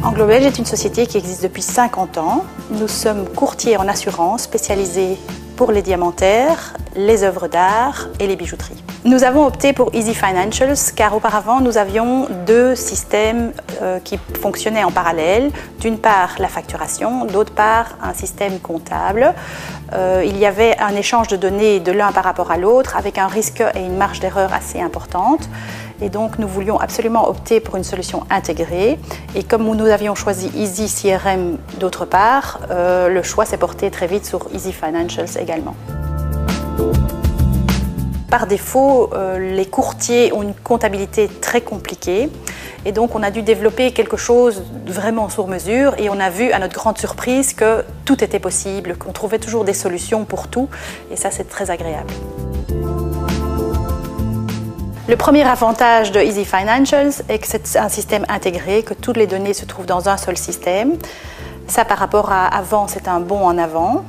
Anglo-Belge est une société qui existe depuis 50 ans. Nous sommes courtiers en assurance spécialisés pour les diamantaires, les œuvres d'art et les bijouteries. Nous avons opté pour Easy Financials car auparavant nous avions deux systèmes qui fonctionnaient en parallèle. D'une part la facturation, d'autre part un système comptable. Il y avait un échange de données de l'un par rapport à l'autre avec un risque et une marge d'erreur assez importante. Et donc nous voulions absolument opter pour une solution intégrée. Et comme nous avions choisi Easy CRM d'autre part, le choix s'est porté très vite sur Easy Financials également. Par défaut, les courtiers ont une comptabilité très compliquée et donc on a dû développer quelque chose vraiment sur mesure et on a vu à notre grande surprise que tout était possible, qu'on trouvait toujours des solutions pour tout et ça c'est très agréable. Le premier avantage de Easy Financials est que c'est un système intégré, que toutes les données se trouvent dans un seul système. Ça par rapport à avant, c'est un bond en avant.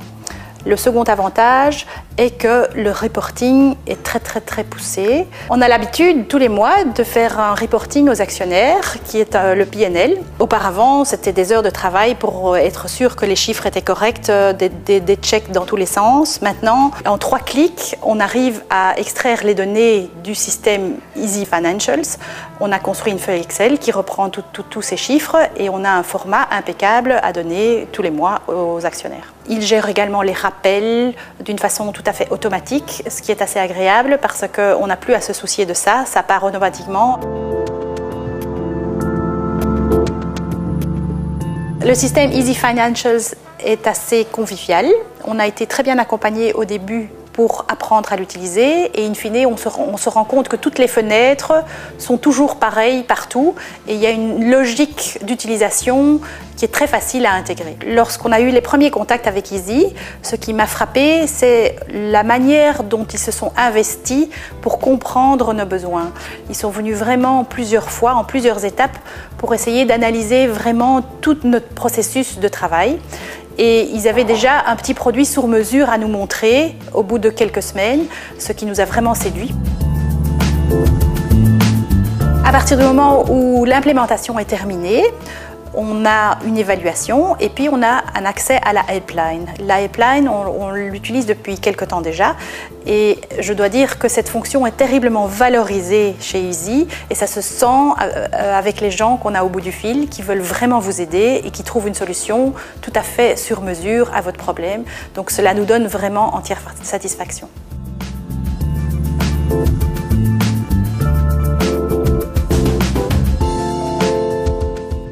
Le second avantage est que le reporting est très poussé. On a l'habitude tous les mois de faire un reporting aux actionnaires qui est le P&L. Auparavant, c'était des heures de travail pour être sûr que les chiffres étaient corrects, des checks dans tous les sens. Maintenant, en 3 clics, on arrive à extraire les données du système Easy Financials. On a construit une feuille Excel qui reprend tous ces chiffres et on a un format impeccable à donner tous les mois aux actionnaires. Il gère également les rappels d'une façon tout à fait automatique, ce qui est assez agréable parce qu'on n'a plus à se soucier de ça, ça part automatiquement. Le système Easy Financials est assez convivial. On a été très bien accompagnés au début pour apprendre à l'utiliser et in fine on se rend compte que toutes les fenêtres sont toujours pareilles partout et il y a une logique d'utilisation qui est très facile à intégrer. Lorsqu'on a eu les premiers contacts avec Easy, ce qui m'a frappé, c'est la manière dont ils se sont investis pour comprendre nos besoins. Ils sont venus vraiment plusieurs fois, en plusieurs étapes, pour essayer d'analyser vraiment tout notre processus de travail. Et ils avaient déjà un petit produit sur mesure à nous montrer au bout de quelques semaines, ce qui nous a vraiment séduits. À partir du moment où l'implémentation est terminée, on a une évaluation et puis on a un accès à la helpline. La helpline, on l'utilise depuis quelque temps déjà et je dois dire que cette fonction est terriblement valorisée chez Easy et ça se sent avec les gens qu'on a au bout du fil qui veulent vraiment vous aider et qui trouvent une solution tout à fait sur mesure à votre problème. Donc cela nous donne vraiment entière satisfaction.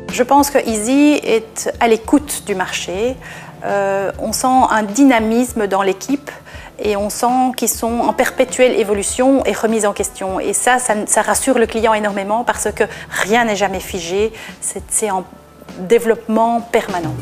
Je pense que Easy est à l'écoute du marché. On sent un dynamisme dans l'équipe et on sent qu'ils sont en perpétuelle évolution et remise en question. Et ça rassure le client énormément parce que rien n'est jamais figé, c'est en développement permanent.